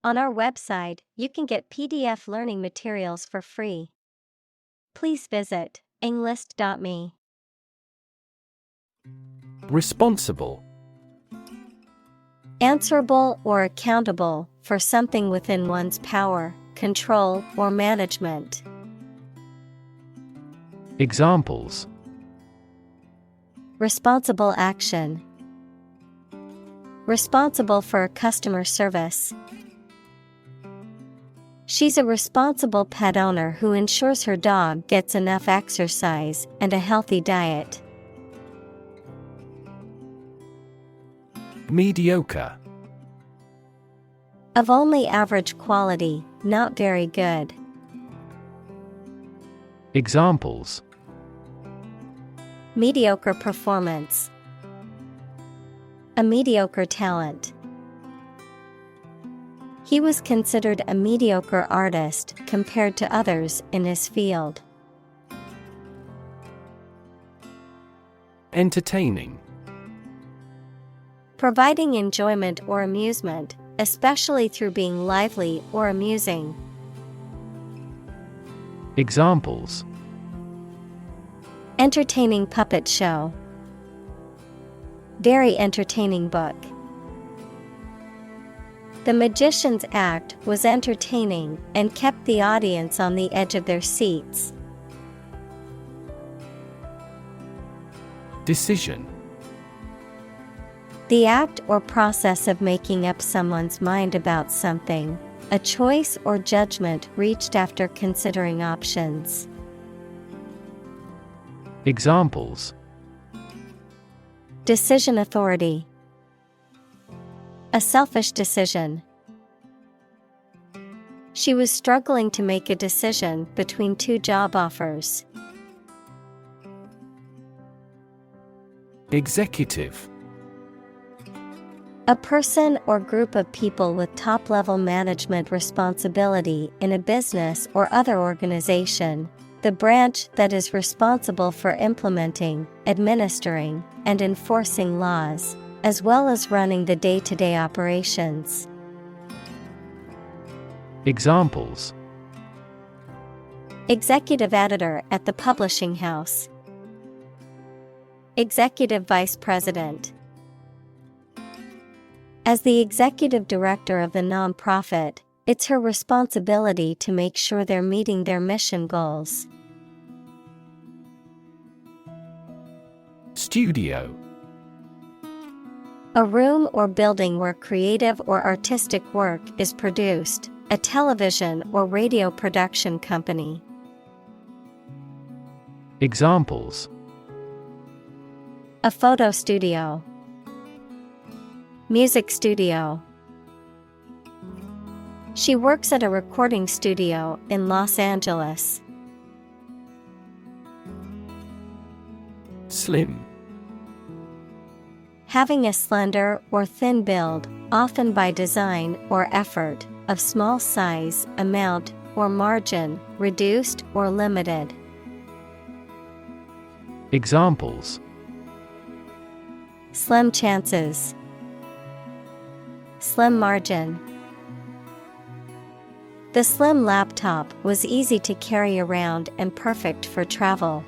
On our website, you can get PDF learning materials for free. Please visit englist.me. Responsible. Answerable or accountable for something within one's power, control, or management. Examples: Responsible action. Responsible for customer service. She's a responsible pet owner who ensures her dog gets enough exercise and a healthy diet. Mediocre. Of only average quality, not very good. Examples: Mediocre performance. A mediocre talent. He was considered a mediocre artist compared to others in his field. Entertaining. Providing enjoyment or amusement, especially through being lively or amusing. Examples: Entertaining puppet show. Very entertaining book. The magician's act was entertaining and kept the audience on the edge of their seats. Decision. The act or process of making up someone's mind about something, a choice or judgment reached after considering options. Examples: Decision authority. A selfish decision. She was struggling to make a decision between two job offers. Executive. A person or group of people with top-level management responsibility in a business or other organization, the branch that is responsible for implementing, administering, and enforcing laws, as well as running the day-to-day operations. Examples: Executive editor at the publishing house. Executive vice president. As the executive director of the nonprofit, it's her responsibility to make sure they're meeting their mission goals. Studio. A room or building where creative or artistic work is produced, a television or radio production company. Examples: A photo studio. Music studio. She works at a recording studio in Los Angeles. Slim. Having a slender or thin build, often by design or effort, of small size, amount, or margin, reduced or limited. Examples: Slim chances. Slim margin. The slim laptop was easy to carry around and perfect for travel.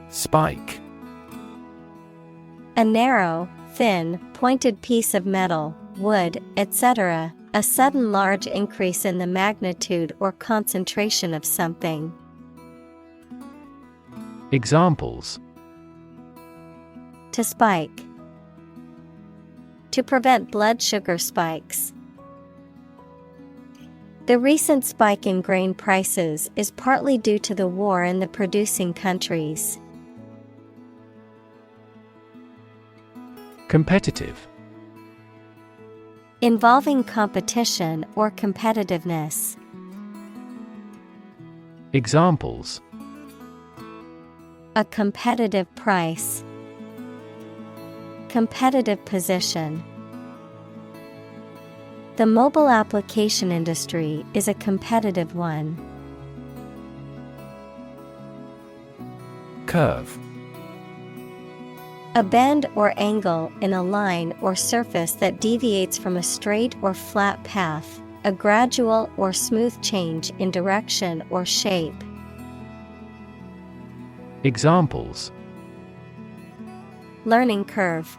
Spike. A narrow, thin, pointed piece of metal, wood, etc., a sudden large increase in the magnitude or concentration of something. Examples: To spike. To prevent blood sugar spikes. The recent spike in grain prices is partly due to the war in the producing countries. Competitive. Involving competition or competitiveness. Examples: A competitive price. Competitive position. The mobile application industry is a competitive one. Curve. A bend or angle in a line or surface that deviates from a straight or flat path, a gradual or smooth change in direction or shape. Examples: Learning curve,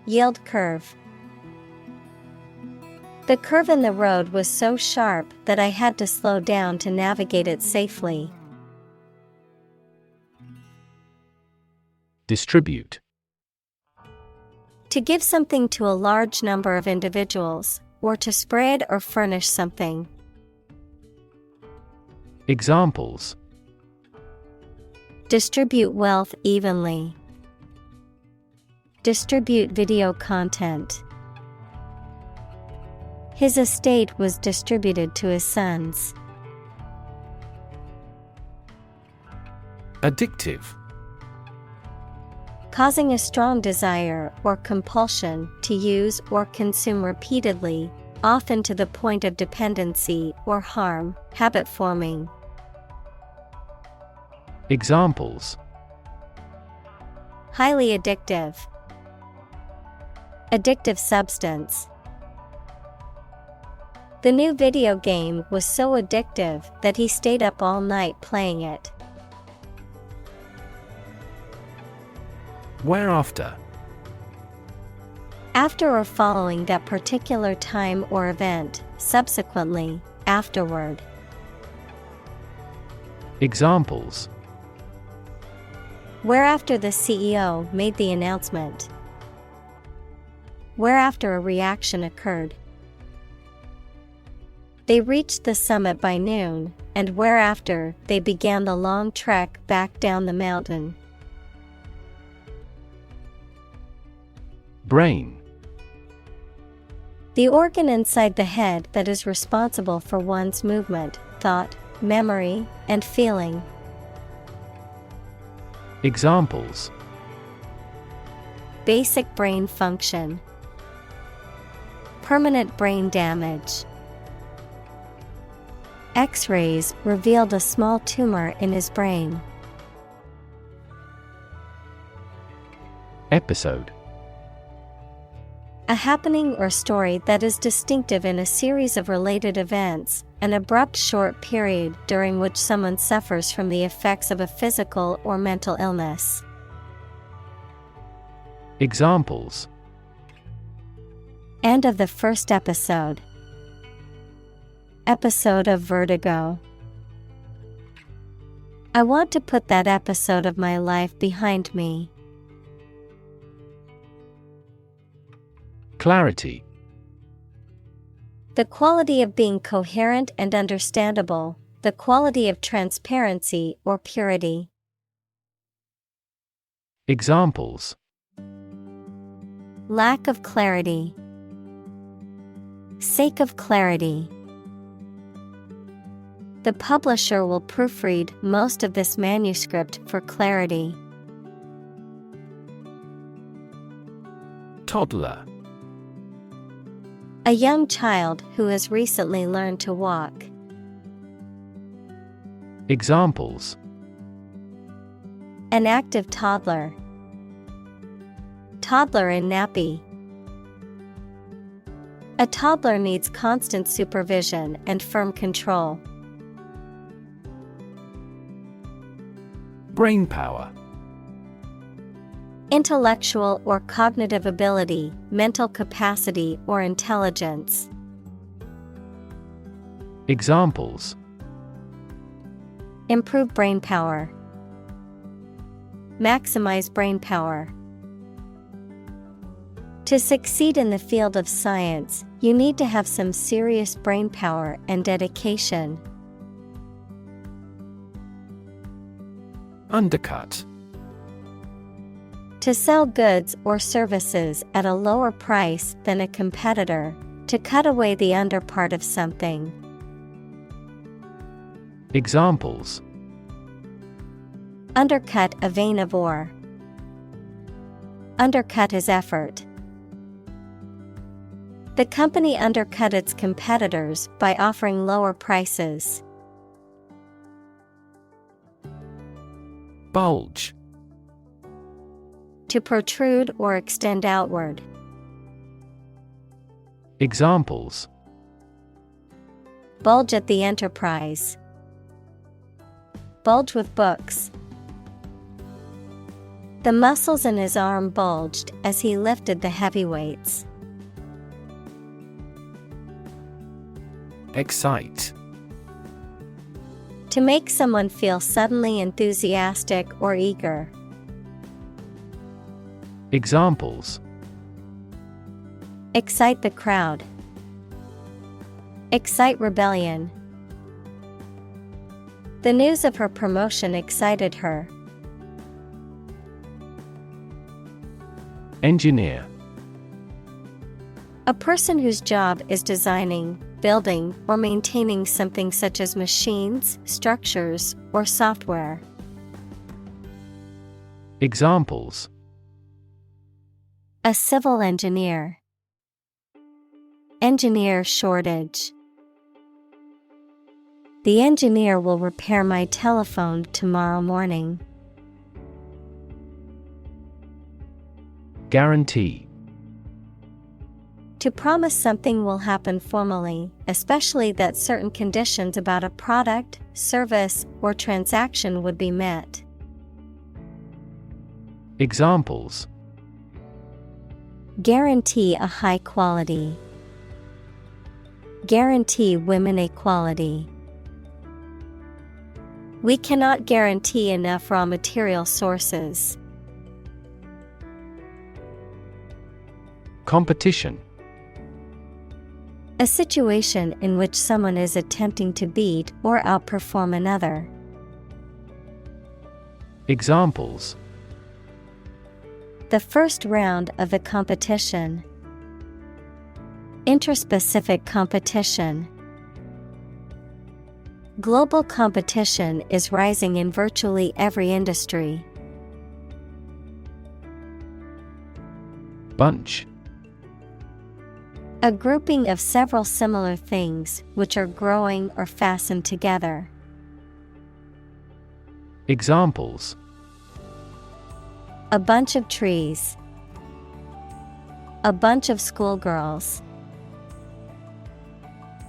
yield curve. The curve in the road was so sharp that I had to slow down to navigate it safely. Distribute. To give something to a large number of individuals, or to spread or furnish something. Examples: Distribute wealth evenly. Distribute video content. His estate was distributed to his sons. Addictive. Causing a strong desire or compulsion to use or consume repeatedly, often to the point of dependency or harm, habit forming. Examples: Highly addictive. Addictive substance. The new video game was so addictive that he stayed up all night playing it. Whereafter. After or following that particular time or event, subsequently, afterward. Examples: Whereafter the CEO made the announcement. Whereafter a reaction occurred. They reached the summit by noon, and whereafter they began the long trek back down the mountain. Brain. The organ inside the head that is responsible for one's movement, thought, memory, and feeling. Examples: Basic brain function. Permanent brain damage. X-rays revealed a small tumor in his brain. Episode. A happening or story that is distinctive in a series of related events, an abrupt short period during which someone suffers from the effects of a physical or mental illness. Examples: End of the first episode. Episode of vertigo. I want to put that episode of my life behind me. Clarity. The quality of being coherent and understandable, the quality of transparency or purity. Examples: Lack of clarity. Sake of clarity. The publisher will proofread most of this manuscript for clarity. Toddler. A young child who has recently learned to walk. Examples: An active toddler. Toddler in nappy. A toddler needs constant supervision and firm control. Brainpower. Intellectual or cognitive ability, mental capacity or intelligence. Examples: Improve brain power. Maximize brain power. To succeed in the field of science, you need to have some serious brain power and dedication. Undercut. To sell goods or services at a lower price than a competitor, to cut away the underpart of something. Examples: Undercut a vein of ore. Undercut his effort. The company undercut its competitors by offering lower prices. Bulge. To protrude or extend outward. Examples: Bulge at the enterprise. Bulge with books. The muscles in his arm bulged as he lifted the heavy weights. Excite. To make someone feel suddenly enthusiastic or eager. Examples: Excite the crowd. Excite rebellion. The news of her promotion excited her. Engineer. A person whose job is designing, building, or maintaining something such as machines, structures, or software. Examples: A civil engineer. Engineer shortage. The engineer will repair my telephone tomorrow morning. Guarantee. To promise something will happen formally, especially that certain conditions about a product, service, or transaction would be met. Examples: Guarantee a high quality. Guarantee women equality. We cannot guarantee enough raw material sources. Competition. A situation in which someone is attempting to beat or outperform another. Examples: The first round of the competition. Interspecific competition. Global competition is rising in virtually every industry. Bunch. A grouping of several similar things which are growing or fastened together. Examples: A bunch of trees. A bunch of schoolgirls.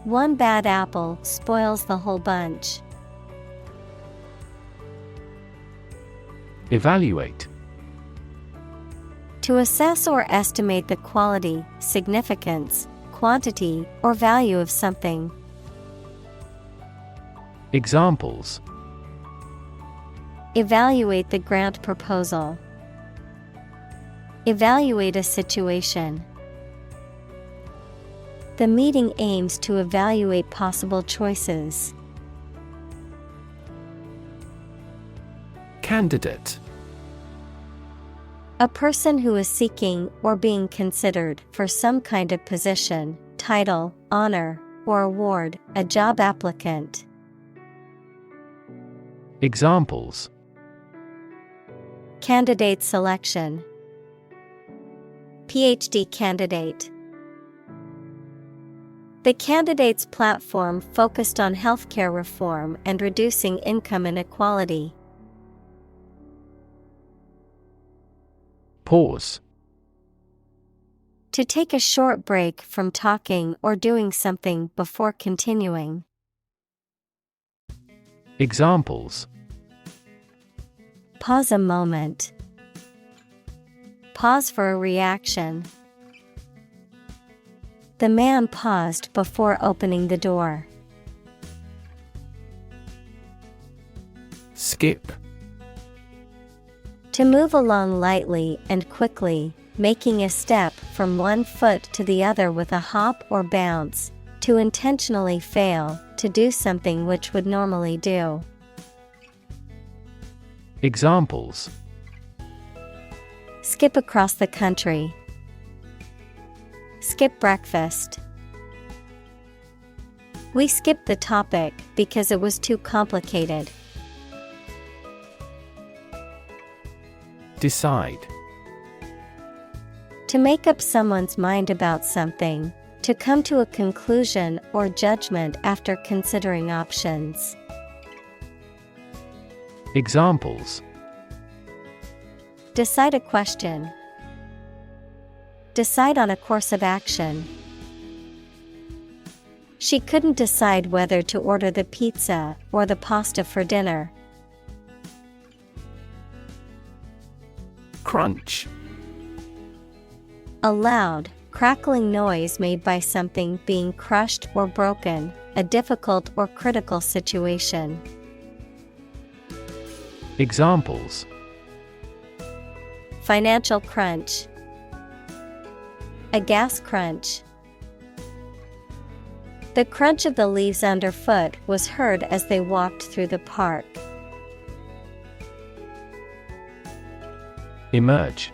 One bad apple spoils the whole bunch. Evaluate. To assess or estimate the quality, significance, quantity, or value of something. Examples: Evaluate the grant proposal. Evaluate a situation. The meeting aims to evaluate possible choices. Candidate. A person who is seeking or being considered for some kind of position, title, honor, or award, a job applicant. Examples: Candidate selection. PhD candidate. The candidate's platform focused on healthcare reform and reducing income inequality. Pause. To take a short break from talking or doing something before continuing. Examples: Pause a moment. Pause for a reaction. The man paused before opening the door. Skip. To move along lightly and quickly, making a step from one foot to the other with a hop or bounce. To intentionally fail to do something which would normally do. Examples: Skip across the country. Skip breakfast. We skipped the topic because it was too complicated. Decide. To make up someone's mind about something. To come to a conclusion or judgment after considering options. Examples: Decide a question. Decide on a course of action. She couldn't decide whether to order the pizza or the pasta for dinner. Crunch. A loud, crackling noise made by something being crushed or broken, a difficult or critical situation. Examples: Financial crunch. A gas crunch. The crunch of the leaves underfoot was heard as they walked through the park. Emerge.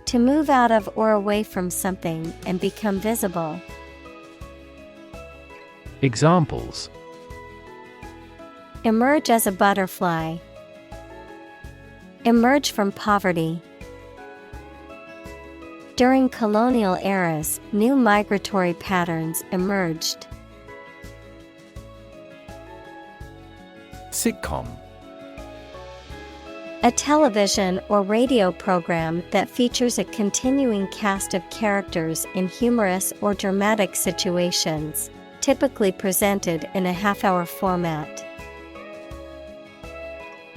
To move out of or away from something and become visible. Examples: Emerge as a butterfly. Emerge from poverty. During colonial eras, new migratory patterns emerged. Sitcom. A television or radio program that features a continuing cast of characters in humorous or dramatic situations, typically presented in a half-hour format.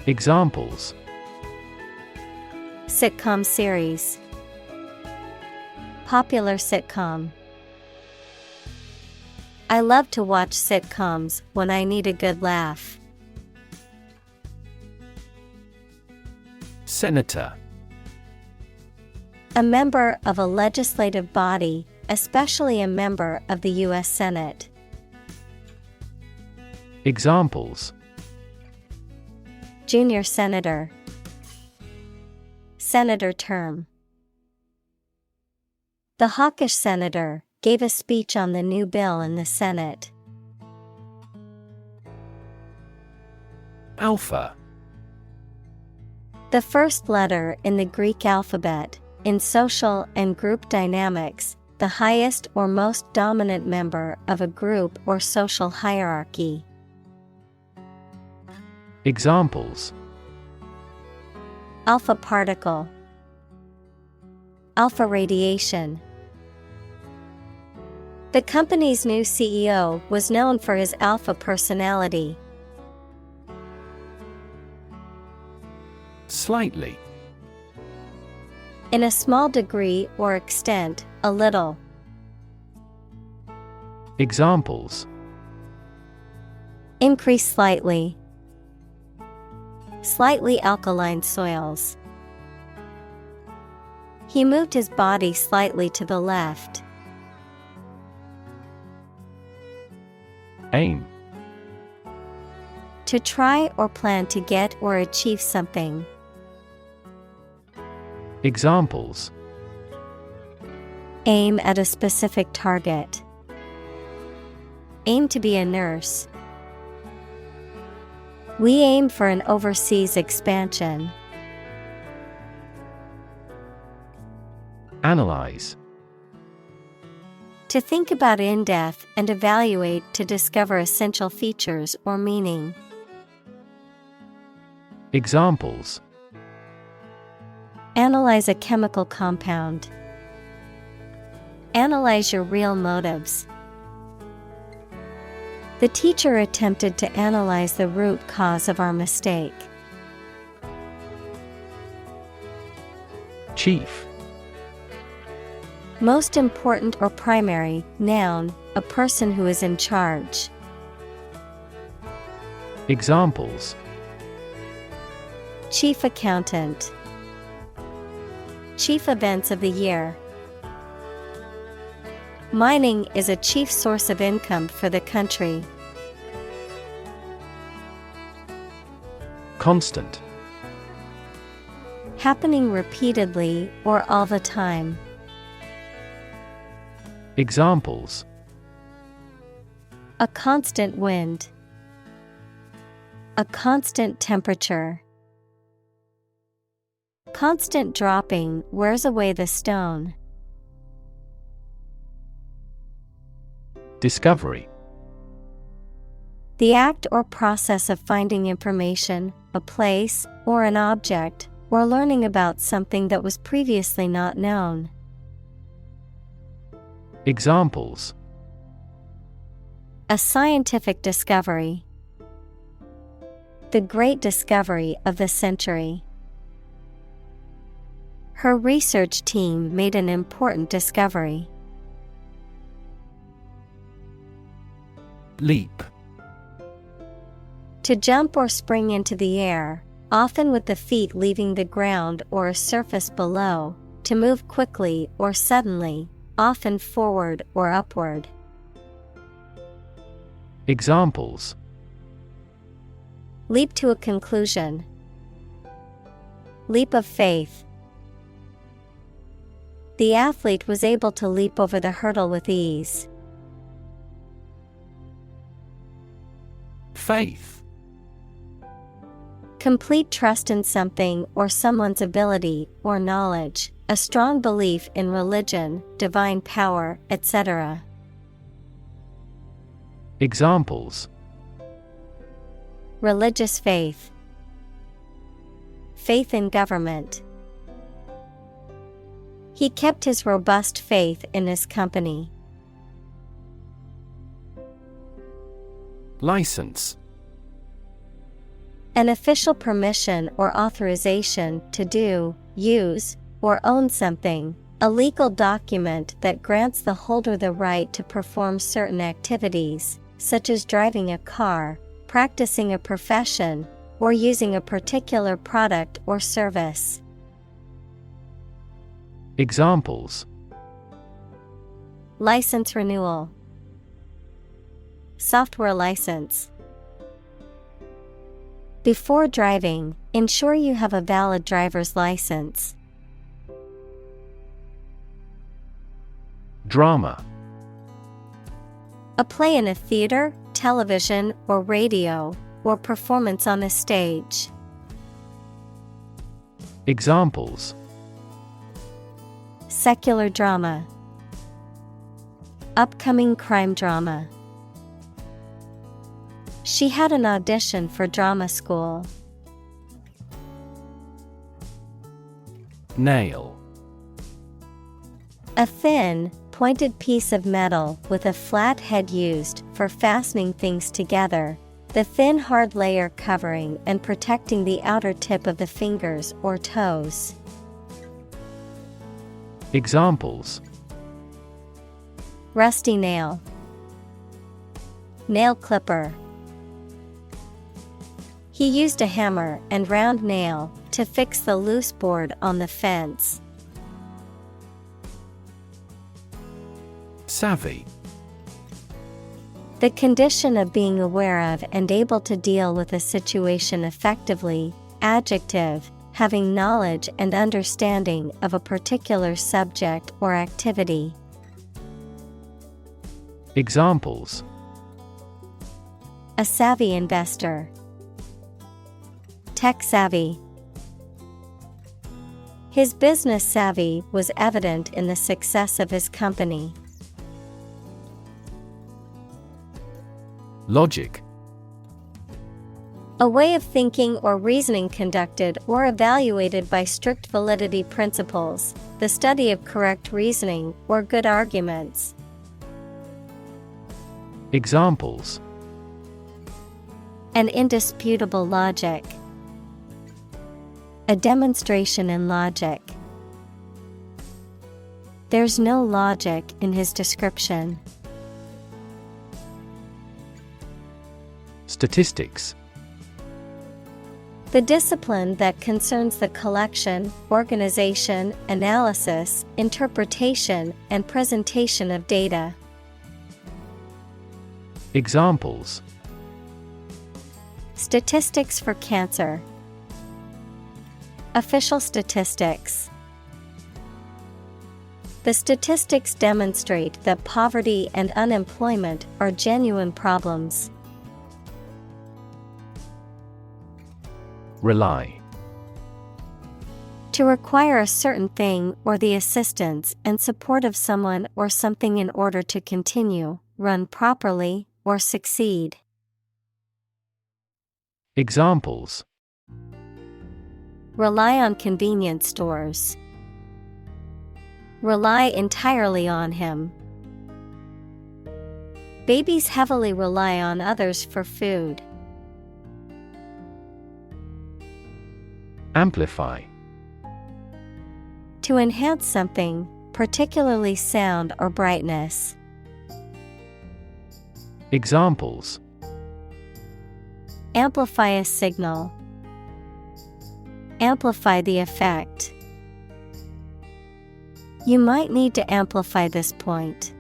Examples: Sitcom series. Popular sitcom. I love to watch sitcoms when I need a good laugh. Senator. A member of a legislative body, especially a member of the U.S. Senate. Examples: Junior senator. Senator term. The hawkish senator gave a speech on the new bill in the Senate. Alpha. The first letter in the Greek alphabet. In social and group dynamics, the highest or most dominant member of a group or social hierarchy. Examples: Alpha particle. Alpha radiation. The company's new CEO was known for his alpha personality. Slightly. In a small degree or extent, a little. Examples: Increase slightly. Slightly alkaline soils. He moved his body slightly to the left. Aim. To try or plan to get or achieve something. Examples: Aim at a specific target. Aim to be a nurse. We aim for an overseas expansion. Analyze. To think about in depth and evaluate to discover essential features or meaning. Examples: Analyze a chemical compound. Analyze your real motives. The teacher attempted to analyze the root cause of our mistake. Chief. Most important or primary, noun, a person who is in charge. Examples: Chief accountant. Chief events of the year. Mining is a chief source of income for the country. Constant. Happening repeatedly or all the time. Examples: A constant wind. A constant temperature. Constant dropping wears away the stone. Discovery. The act or process of finding information, a place, or an object, or learning about something that was previously not known. Examples: A scientific discovery. The great discovery of the century. Her research team made an important discovery. Leap. To jump or spring into the air, often with the feet leaving the ground or a surface below, to move quickly or suddenly, often forward or upward. Examples: Leap to a conclusion. Leap of faith. The athlete was able to leap over the hurdle with ease. Faith. Complete trust in something or someone's ability or knowledge, a strong belief in religion, divine power, etc. Examples: Religious faith. Faith in government. He kept his robust faith in his company. License. An official permission or authorization to do, use, or own something, a legal document that grants the holder the right to perform certain activities, such as driving a car, practicing a profession, or using a particular product or service. Examples: License renewal. Software license. Before driving, ensure you have a valid driver's license. Drama. A play in a theater, television, or radio, or performance on a stage. Examples: Secular drama. Upcoming crime drama. She had an audition for drama school. Nail. A thin, pointed piece of metal with a flat head used for fastening things together, the thin hard layer covering and protecting the outer tip of the fingers or toes. Examples: Rusty nail. Nail clipper. He used a hammer and round nail to fix the loose board on the fence. Savvy. The condition of being aware of and able to deal with a situation effectively. Adjective, having knowledge and understanding of a particular subject or activity. Examples: A savvy investor. Tech savvy. His business savvy was evident in the success of his company. Logic. A way of thinking or reasoning conducted or evaluated by strict validity principles, the study of correct reasoning or good arguments. Examples: An indisputable logic. A demonstration in logic. There's no logic in his description. Statistics. The discipline that concerns the collection, organization, analysis, interpretation, and presentation of data. Examples: Statistics for cancer. Official statistics. The statistics demonstrate that poverty and unemployment are genuine problems. Rely. To require a certain thing or the assistance and support of someone or something in order to continue, run properly, or succeed. Examples: Rely on convenience stores. Rely entirely on him. Babies heavily rely on others for food. Amplify. To enhance something, particularly sound or brightness. Examples: Amplify a signal. Amplify the effect. You might need to amplify this point.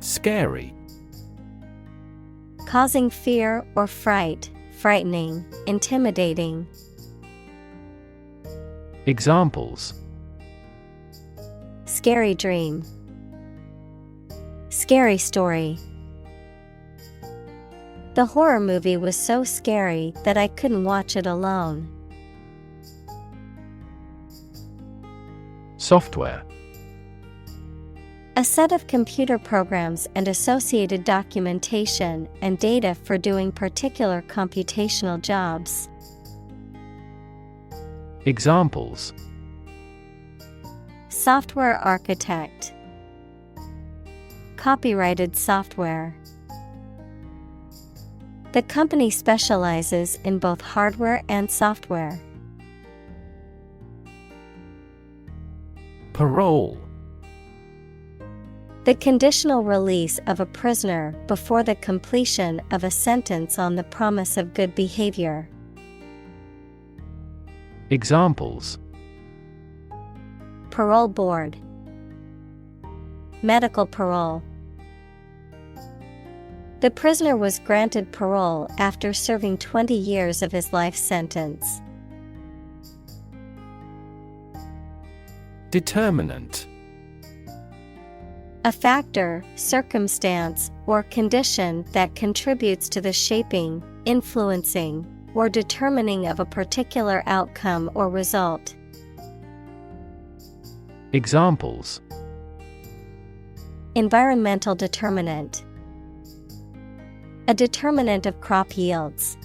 Scary. Causing fear or fright, frightening, intimidating. Examples: Scary dream. Scary story. The horror movie was so scary that I couldn't watch it alone. Software. A set of computer programs and associated documentation and data for doing particular computational jobs. Examples: Software architect. Copyrighted software. The company specializes in both hardware and software. Parole. The conditional release of a prisoner before the completion of a sentence on the promise of good behavior. Examples: Parole board. Medical parole. The prisoner was granted parole after serving 20 years of his life sentence. Determinant. A factor, circumstance, or condition that contributes to the shaping, influencing, or determining of a particular outcome or result. Examples: Environmental determinant. A determinant of crop yields.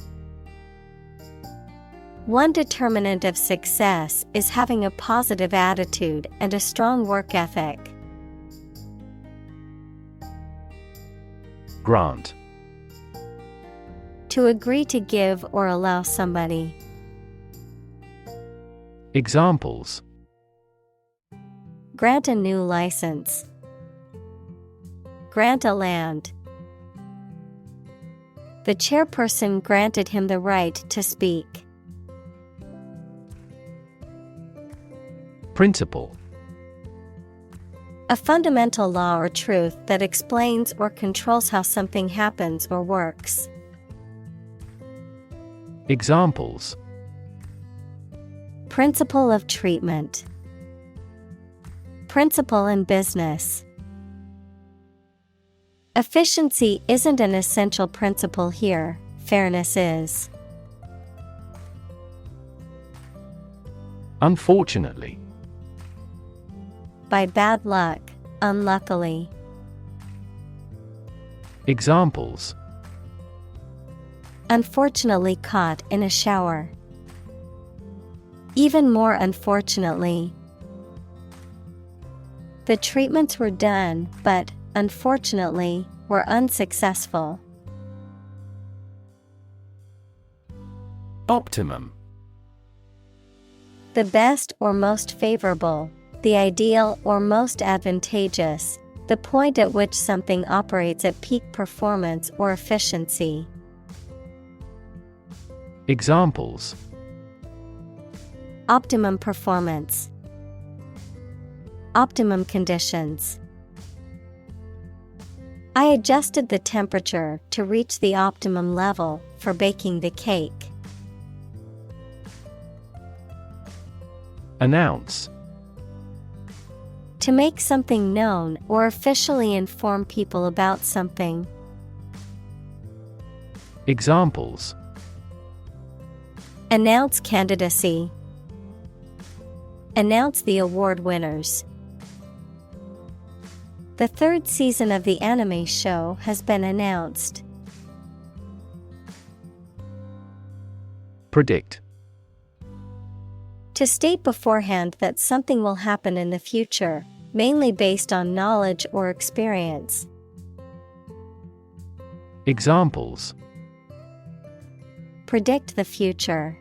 One determinant of success is having a positive attitude and a strong work ethic. Grant. To agree to give or allow somebody. Examples: Grant a new license. Grant a land. The chairperson granted him the right to speak. Principle. A fundamental law or truth that explains or controls how something happens or works. Examples: Principle of treatment. Principle in business. Efficiency isn't an essential principle here, fairness is. Unfortunately. By bad luck, unluckily. Examples: Unfortunately caught in a shower. Even more unfortunately. The treatments were done, but, unfortunately, were unsuccessful. Optimum. The best or most favorable, the ideal or most advantageous, the point at which something operates at peak performance or efficiency. Examples: Optimum performance. Optimum conditions. I adjusted the temperature to reach the optimum level for baking the cake. Announce. To make something known or officially inform people about something. Examples: Announce candidacy. Announce the award winners. The third season of the anime show has been announced. Predict. To state beforehand that something will happen in the future, mainly based on knowledge or experience. Examples: Predict the future.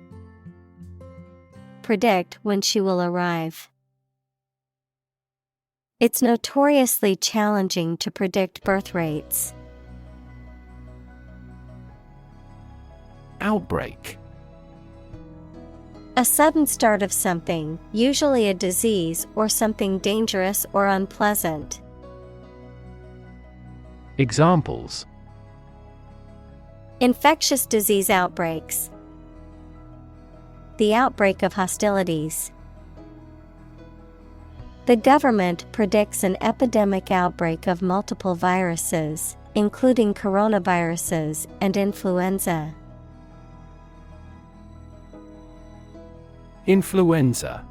Predict when she will arrive. It's notoriously challenging to predict birth rates. Outbreak. A sudden start of something, usually a disease or something dangerous or unpleasant. Examples: Infectious disease outbreaks. The outbreak of hostilities. The government predicts an epidemic outbreak of multiple viruses, including coronaviruses and influenza. Influenza.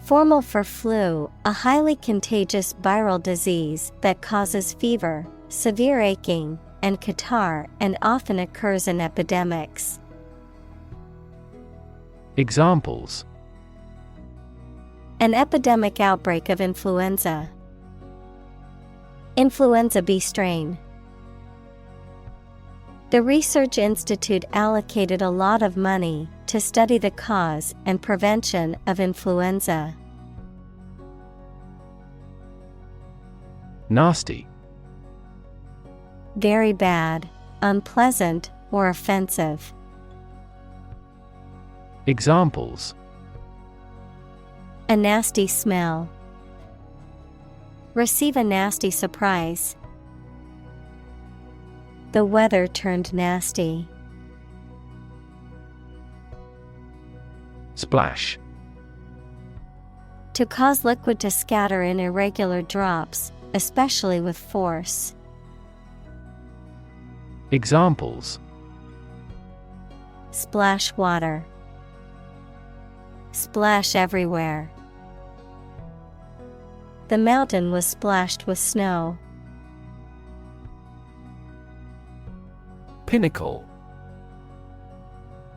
Formal for flu, a highly contagious viral disease that causes fever, severe aching, and catarrh and often occurs in epidemics. Examples: An epidemic outbreak of influenza. Influenza B strain. The research institute allocated a lot of money to study the cause and prevention of influenza. Nasty. Very bad, unpleasant, or offensive. Examples: A nasty smell. Receive a nasty surprise. The weather turned nasty. Splash. To cause liquid to scatter in irregular drops, especially with force. Examples: Splash water. Splash everywhere. The mountain was splashed with snow. Pinnacle.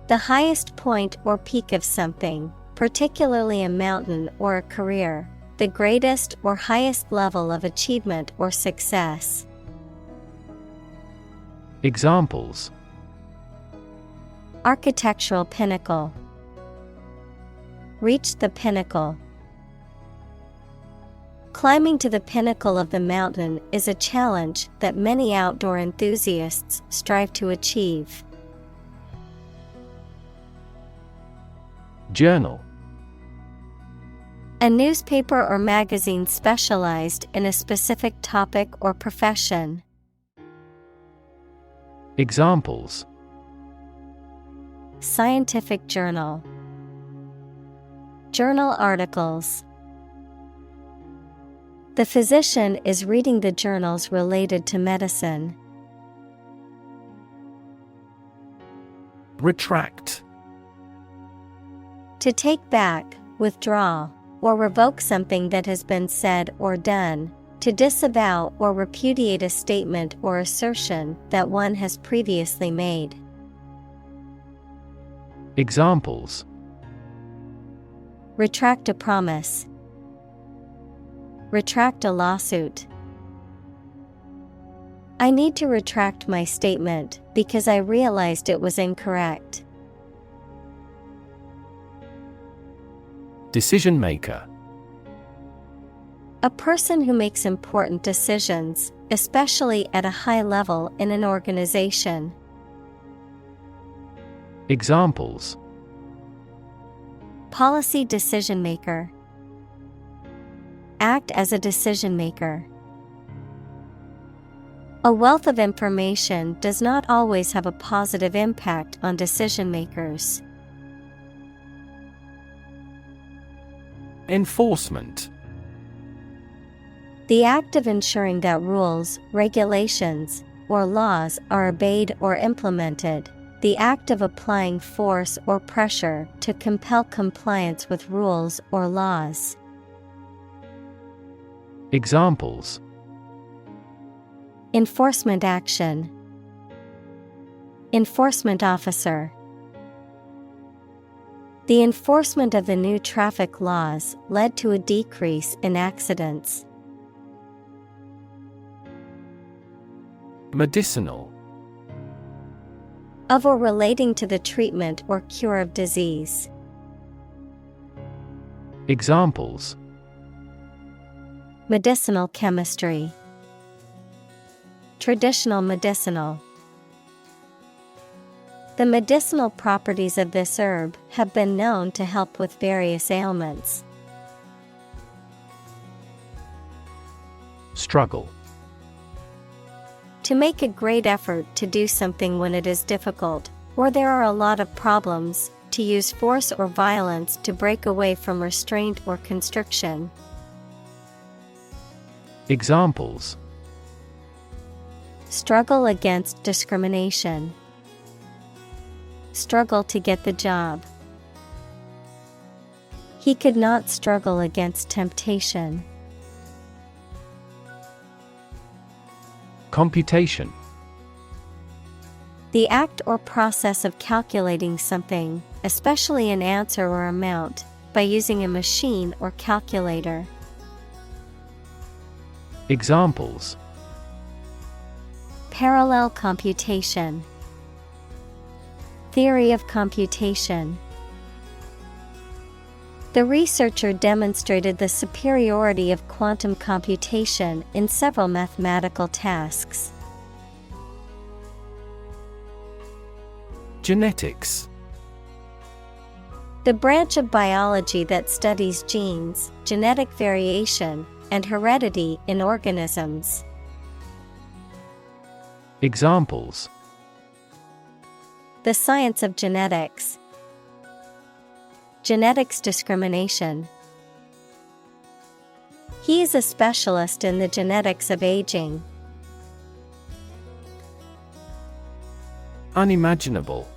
The highest point or peak of something, particularly a mountain or a career, the greatest or highest level of achievement or success. Examples: Architectural pinnacle. Reach the pinnacle. Climbing to the pinnacle of the mountain is a challenge that many outdoor enthusiasts strive to achieve. Journal. A newspaper or magazine specialized in a specific topic or profession. Examples: Scientific journal. Journal articles. The physician is reading the journals related to medicine. Retract. To take back, withdraw, or revoke something that has been said or done. To disavow or repudiate a statement or assertion that one has previously made. Examples: Retract a promise. Retract a lawsuit. I need to retract my statement because I realized it was incorrect. Decision maker. A person who makes important decisions, especially at a high level in an organization. Examples: Policy decision maker. Act as a decision maker. A wealth of information does not always have a positive impact on decision makers. Enforcement. The act of ensuring that rules, regulations, or laws are obeyed or implemented. The act of applying force or pressure to compel compliance with rules or laws. Examples: Enforcement action. Enforcement officer. The enforcement of the new traffic laws led to a decrease in accidents. Medicinal. Of or relating to the treatment or cure of disease. Examples: medicinal chemistry, traditional medicinal. The medicinal properties of this herb have been known to help with various ailments. Struggle. To make a great effort to do something when it is difficult, or there are a lot of problems, to use force or violence to break away from restraint or constriction. Examples: struggle against discrimination, struggle to get the job. He could not struggle against temptation. Computation. The act or process of calculating something, especially an answer or amount, by using a machine or calculator. Examples: parallel computation, theory of computation. The researcher demonstrated the superiority of quantum computation in several mathematical tasks. Genetics. The branch of biology that studies genes, genetic variation, and heredity in organisms. Examples: the science of genetics, genetics discrimination. He is a specialist in the genetics of aging. Unimaginable.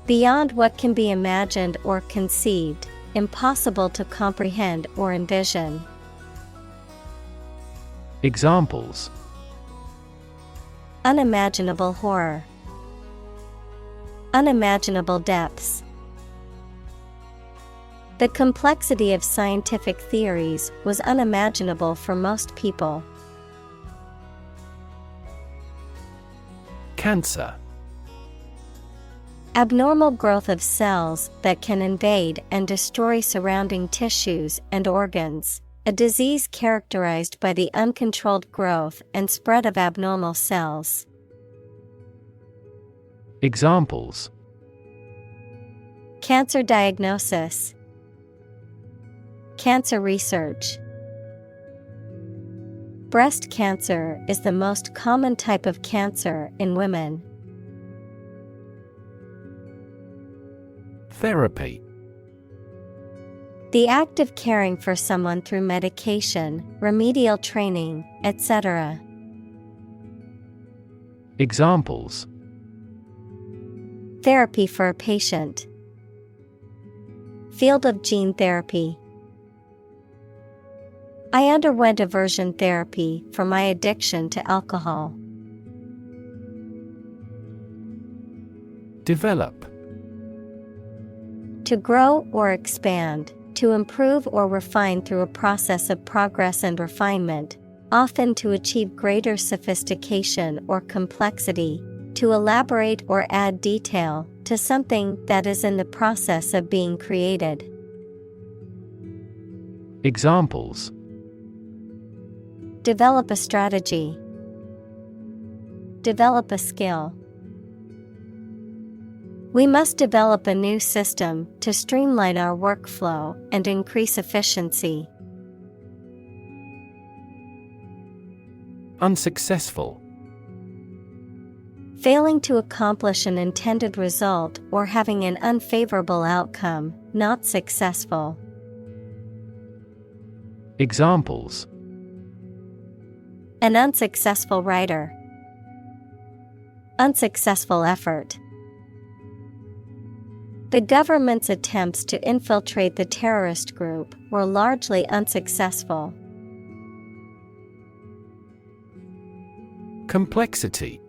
Beyond what can be imagined or conceived, impossible to comprehend or envision. Examples: unimaginable horror, unimaginable depths. The complexity of scientific theories was unimaginable for most people. Cancer. Abnormal growth of cells that can invade and destroy surrounding tissues and organs. A disease characterized by the uncontrolled growth and spread of abnormal cells. Examples: cancer diagnosis, cancer research. Breast cancer is the most common type of cancer in women. Therapy. The act of caring for someone through medication, remedial training, etc. Examples: therapy for a patient, field of gene therapy. I underwent aversion therapy for my addiction to alcohol. Develop. To grow or expand, to improve or refine through a process of progress and refinement, often to achieve greater sophistication or complexity, to elaborate or add detail to something that is in the process of being created. Examples: develop a strategy, develop a skill. We must develop a new system to streamline our workflow and increase efficiency. Unsuccessful. Failing to accomplish an intended result or having an unfavorable outcome, not successful. Examples: an unsuccessful writer, unsuccessful effort. The government's attempts to infiltrate the terrorist group were largely unsuccessful. Complexity.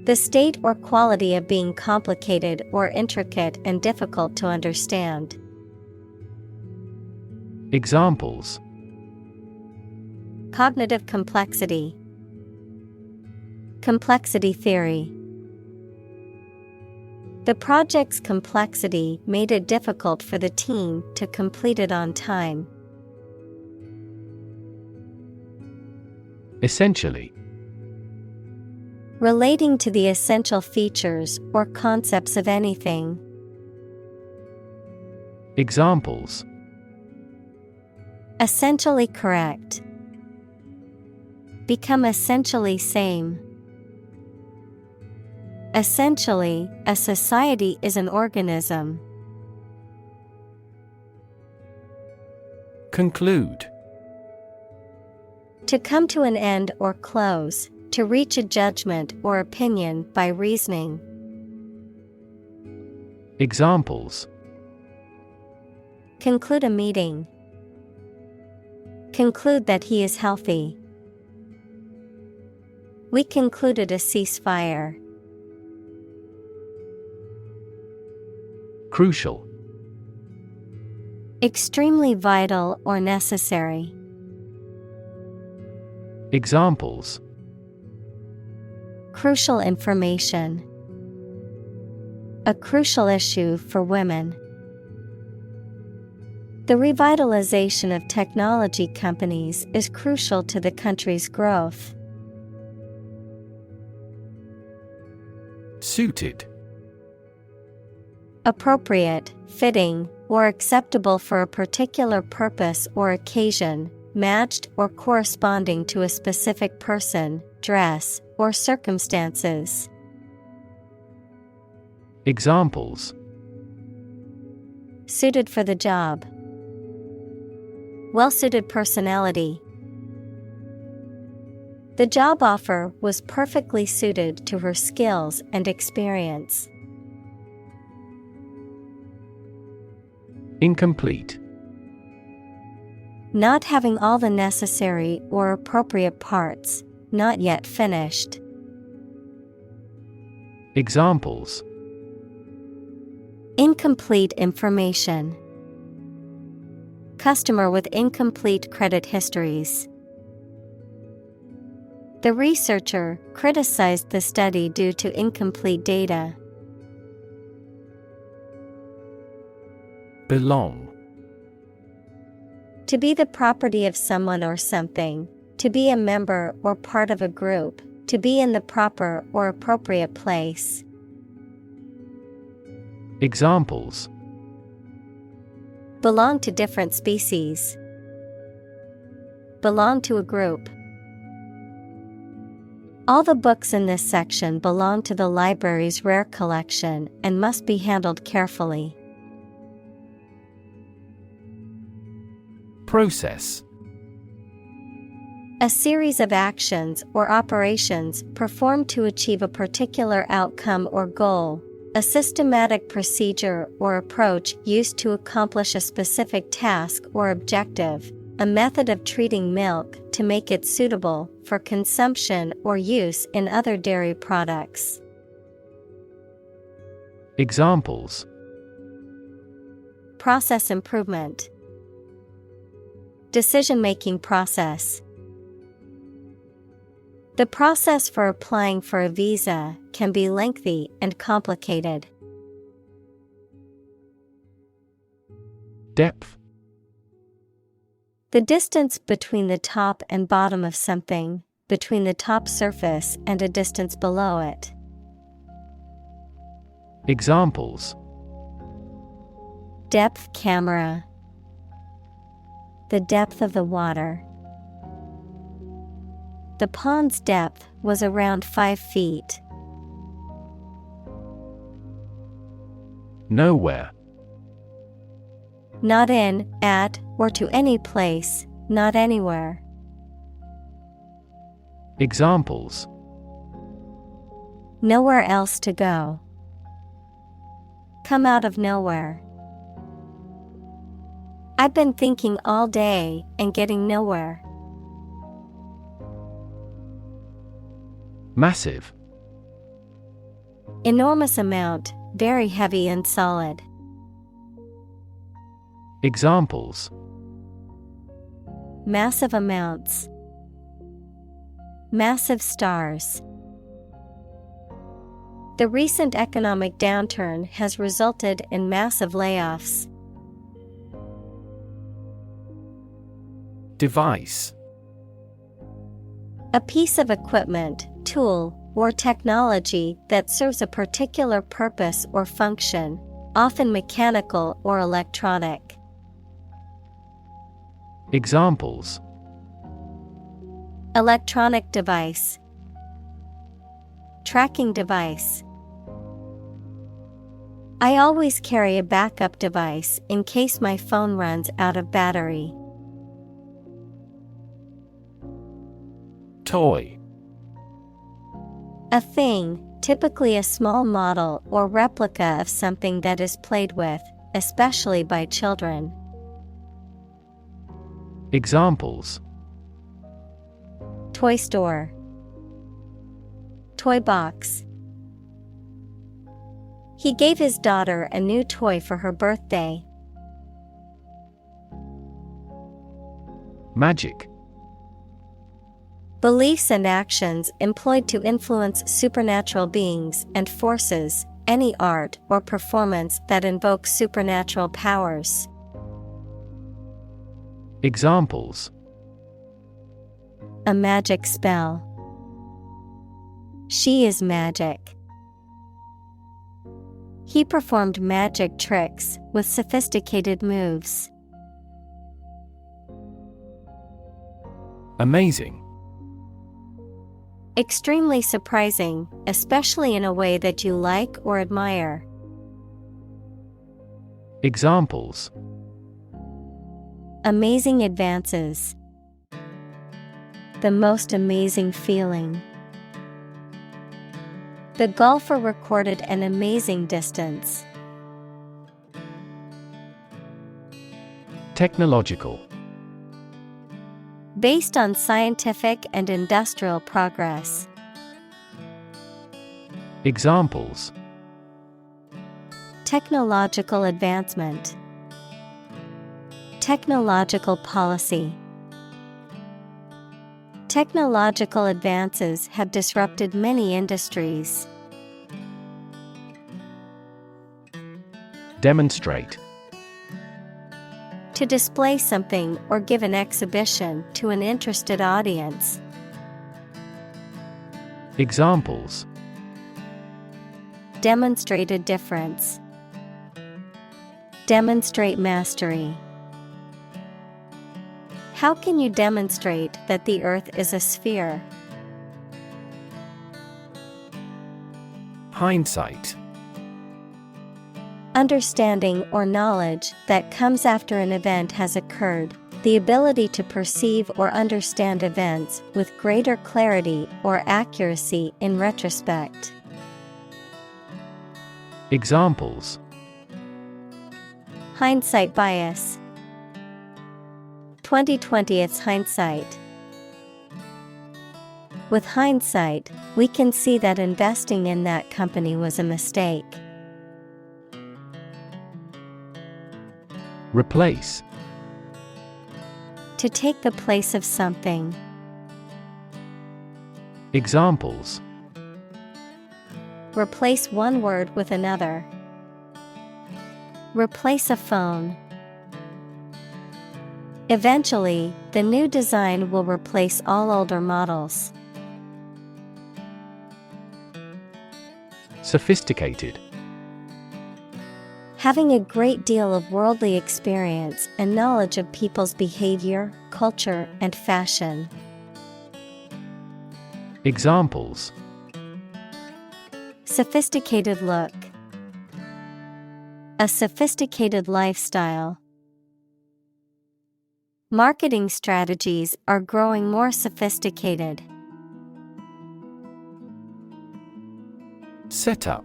The state or quality of being complicated or intricate and difficult to understand. Examples: Cognitive complexity. Complexity theory. The project's complexity made it difficult for the team to complete it on time. Essentially. Relating to the essential features or concepts of anything. Examples: Essentially correct. Become essentially same. Essentially, a society is an organism. Conclude. To come to an end or close, to reach a judgment or opinion by reasoning. Examples: Conclude a meeting. Conclude that he is healthy. We concluded a ceasefire. Crucial. Extremely vital or necessary. Examples: Crucial information. A crucial issue for women. The revitalization of technology companies is crucial to the country's growth. Suited. Appropriate, fitting, or acceptable for a particular purpose or occasion, matched or corresponding to a specific person, dress, or circumstances. Examples: Suited for the job. Well-suited personality. The job offer was perfectly suited to her skills and experience. Incomplete. Not having all the necessary or appropriate parts, not yet finished. Examples: Incomplete information. Customer with incomplete credit histories. The researcher criticized the study due to incomplete data. Belong. To be the property of someone or something, to be a member or part of a group, to be in the proper or appropriate place. Examples: Belong to different species. Belong to a group. All the books in this section belong to the library's rare collection and must be handled carefully. Process. A series of actions or operations performed to achieve a particular outcome or goal. A systematic procedure or approach used to accomplish a specific task or objective. A method of treating milk to make it suitable for consumption or use in other dairy products. Examples: Process improvement. Decision-making process. The process for applying for a visa can be lengthy and complicated. Depth. The distance between the top and bottom of something, between the top surface and a distance below it. Examples: Depth camera. The depth of the water. The pond's depth was around 5 feet. Nowhere. Not in, at, or to any place, not anywhere. Examples: Nowhere else to go. Come out of nowhere. I've been thinking all day and getting nowhere. Massive. Enormous amount, very heavy and solid. Examples: Massive amounts. Massive stars. The recent economic downturn has resulted in massive layoffs. Device: A piece of equipment, tool, or technology that serves a particular purpose or function, often mechanical or electronic. Examples: Electronic device. Tracking device. I always carry a backup device in case my phone runs out of battery. Toy: A thing, typically a small model or replica of something that is played with, especially by children. Examples: Toy store. Toy box. He gave his daughter a new toy for her birthday. Magic: Beliefs and actions employed to influence supernatural beings and forces, any art or performance that invokes supernatural powers. Examples: A magic spell. She is magic. He performed magic tricks with sophisticated moves. Amazing: Extremely surprising, especially in a way that you like or admire. Examples: Amazing advances. The most amazing feeling. The golfer recorded an amazing distance. Technological: Based on scientific and industrial progress. Examples: Technological advancement. Technological policy. Technological advances have disrupted many industries. Demonstrate: To display something or give an exhibition to an interested audience. Examples: Demonstrated difference. Demonstrate mastery. How can you demonstrate that the Earth is a sphere? Hindsight: Understanding or knowledge that comes after an event has occurred, the ability to perceive or understand events with greater clarity or accuracy in retrospect. Examples: Hindsight bias. 20/20's hindsight. With hindsight, we can see that investing in that company was a mistake. Replace: To take the place of something. Examples: Replace one word with another. Replace a phone. Eventually, the new design will replace all older models. Sophisticated: Having a great deal of worldly experience and knowledge of people's behavior, culture, and fashion. Examples: Sophisticated look. A sophisticated lifestyle. Marketing strategies are growing more sophisticated. Setup: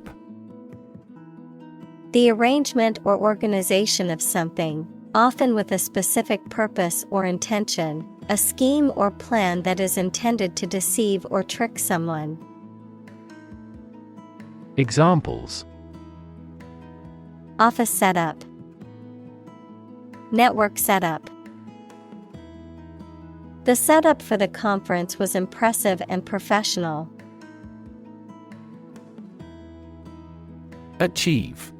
The arrangement or organization of something, often with a specific purpose or intention, a scheme or plan that is intended to deceive or trick someone. Examples: office setup, network setup. The setup for the conference was impressive and professional. Achieve.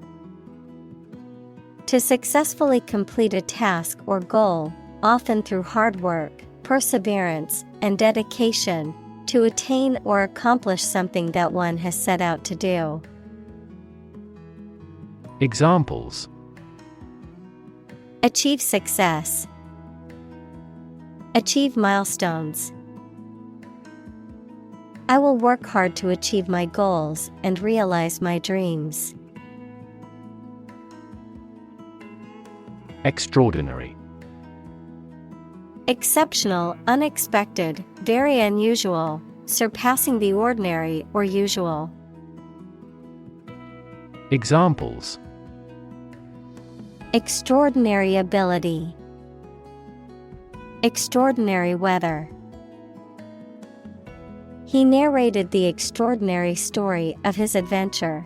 To successfully complete a task or goal, often through hard work, perseverance, and dedication, to attain or accomplish something that one has set out to do. Examples: achieve success, achieve milestones. I will work hard to achieve my goals and realize my dreams. Extraordinary. Exceptional, unexpected, very unusual, surpassing the ordinary or usual. Examples: extraordinary ability, extraordinary weather. He narrated the extraordinary story of his adventure.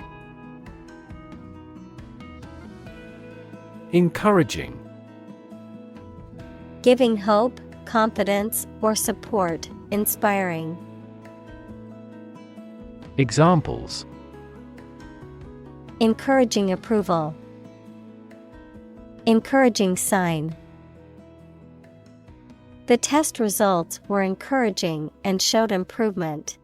Encouraging. Giving hope, confidence, or support, inspiring. Examples: encouraging approval, encouraging sign. The test results were encouraging and showed improvement.